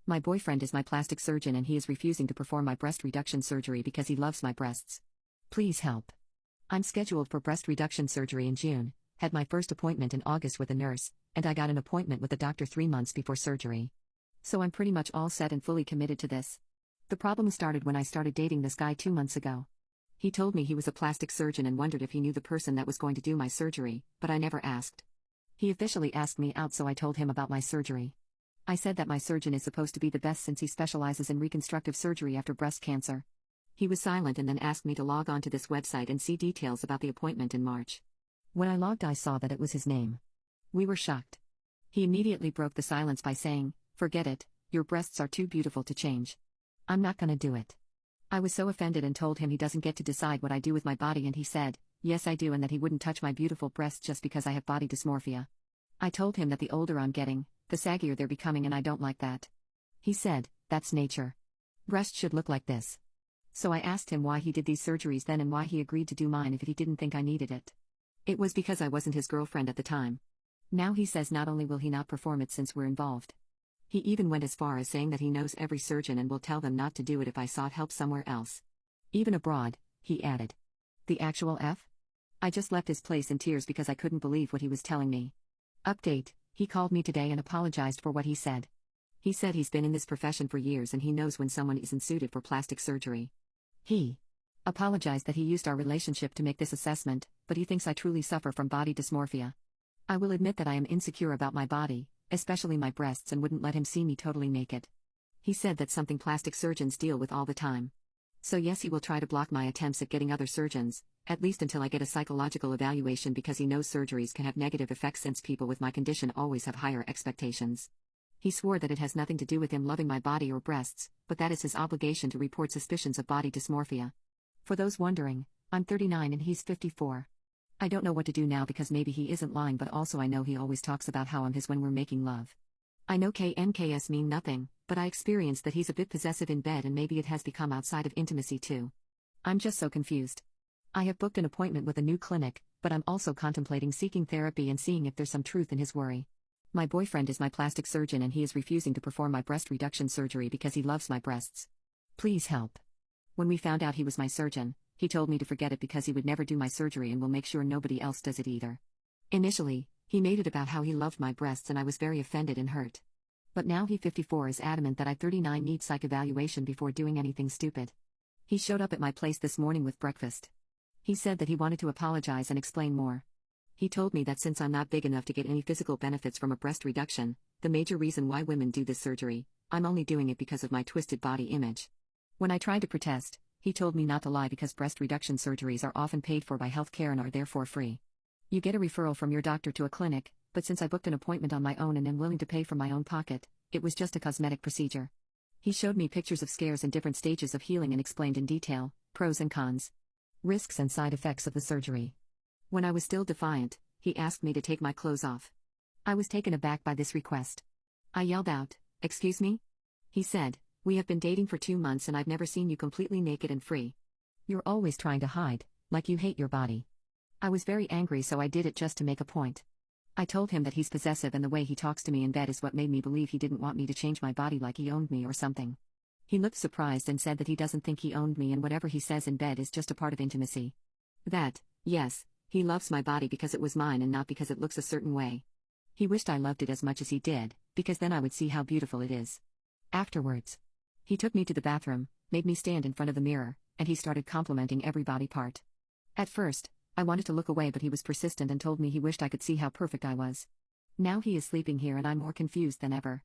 My boyfriend is my plastic surgeon and he is refusing to perform my breast reduction surgery because he loves my breasts. Please help. I'm scheduled for breast reduction surgery in June, had my first appointment in August with a nurse, and I got an appointment with the doctor 3 months before surgery. So I'm pretty much all set and fully committed to this. The problem started when I started dating this guy 2 months ago. He told me he was a plastic surgeon and wondered if he knew the person that was going to do my surgery, but I never asked. He officially asked me out, so I told him about my surgery. I said that my surgeon is supposed to be the best since he specializes in reconstructive surgery after breast cancer. He was silent and then asked me to log on to this website and see details about the appointment in March. When I logged, I saw that it was his name. We were shocked. He immediately broke the silence by saying, "Forget it, your breasts are too beautiful to change. I'm not gonna do it." I was so offended and told him he doesn't get to decide what I do with my body, and he said, yes I do, and that he wouldn't touch my beautiful breasts just because I have body dysmorphia. I told him that the older I'm getting, the saggier they're becoming, and I don't like that. He said, "That's nature. Breasts should look like this." So I asked him why he did these surgeries then and why he agreed to do mine if he didn't think I needed it. It was because I wasn't his girlfriend at the time. Now he says not only will he not perform it since we're involved. He even went as far as saying that he knows every surgeon and will tell them not to do it if I sought help somewhere else. Even abroad, he added. The actual F? I just left his place in tears because I couldn't believe what he was telling me. Update: he called me today and apologized for what he said. He said he's been in this profession for years and he knows when someone isn't suited for plastic surgery. He apologized that he used our relationship to make this assessment, but he thinks I truly suffer from body dysmorphia. I will admit that I am insecure about my body, especially my breasts, and wouldn't let him see me totally naked. He said that's something plastic surgeons deal with all the time. So yes, he will try to block my attempts at getting other surgeons, at least until I get a psychological evaluation, because he knows surgeries can have negative effects since people with my condition always have higher expectations. He swore that it has nothing to do with him loving my body or breasts, but that is his obligation to report suspicions of body dysmorphia. For those wondering, I'm 39 and he's 54. I don't know what to do now because maybe he isn't lying, but also I know he always talks about how I'm his when we're making love. I know KNKS mean nothing, but I experienced that he's a bit possessive in bed and maybe it has become outside of intimacy too. I'm just so confused. I have booked an appointment with a new clinic, but I'm also contemplating seeking therapy and seeing if there's some truth in his worry. My boyfriend is my plastic surgeon and he is refusing to perform my breast reduction surgery because he loves my breasts. Please help. When we found out he was my surgeon, he told me to forget it because he would never do my surgery and will make sure nobody else does it either. Initially, he made it about how he loved my breasts and I was very offended and hurt. But now he 54 is adamant that I 39 need psych evaluation before doing anything stupid. He showed up at my place this morning with breakfast. He said that he wanted to apologize and explain more. He told me that since I'm not big enough to get any physical benefits from a breast reduction, the major reason why women do this surgery, I'm only doing it because of my twisted body image. When I tried to protest, he told me not to lie because breast reduction surgeries are often paid for by healthcare and are therefore free. You get a referral from your doctor to a clinic, but since I booked an appointment on my own and am willing to pay from my own pocket, it was just a cosmetic procedure. He showed me pictures of scares and different stages of healing and explained in detail pros and cons, risks and side effects of the surgery. When I was still defiant, he asked me to take my clothes off. I was taken aback by this request. I yelled out, "Excuse me?" He said, "We have been dating for 2 months and I've never seen you completely naked and free. You're always trying to hide, like you hate your body." I was very angry, so I did it just to make a point. I told him that he's possessive and the way he talks to me in bed is what made me believe he didn't want me to change my body like he owned me or something. He looked surprised and said that he doesn't think he owned me and whatever he says in bed is just a part of intimacy. That, yes, he loves my body because it was mine and not because it looks a certain way. He wished I loved it as much as he did, because then I would see how beautiful it is. Afterwards, he took me to the bathroom, made me stand in front of the mirror, and he started complimenting every body part. At first, I wanted to look away, but he was persistent and told me he wished I could see how perfect I was. Now he is sleeping here and I'm more confused than ever.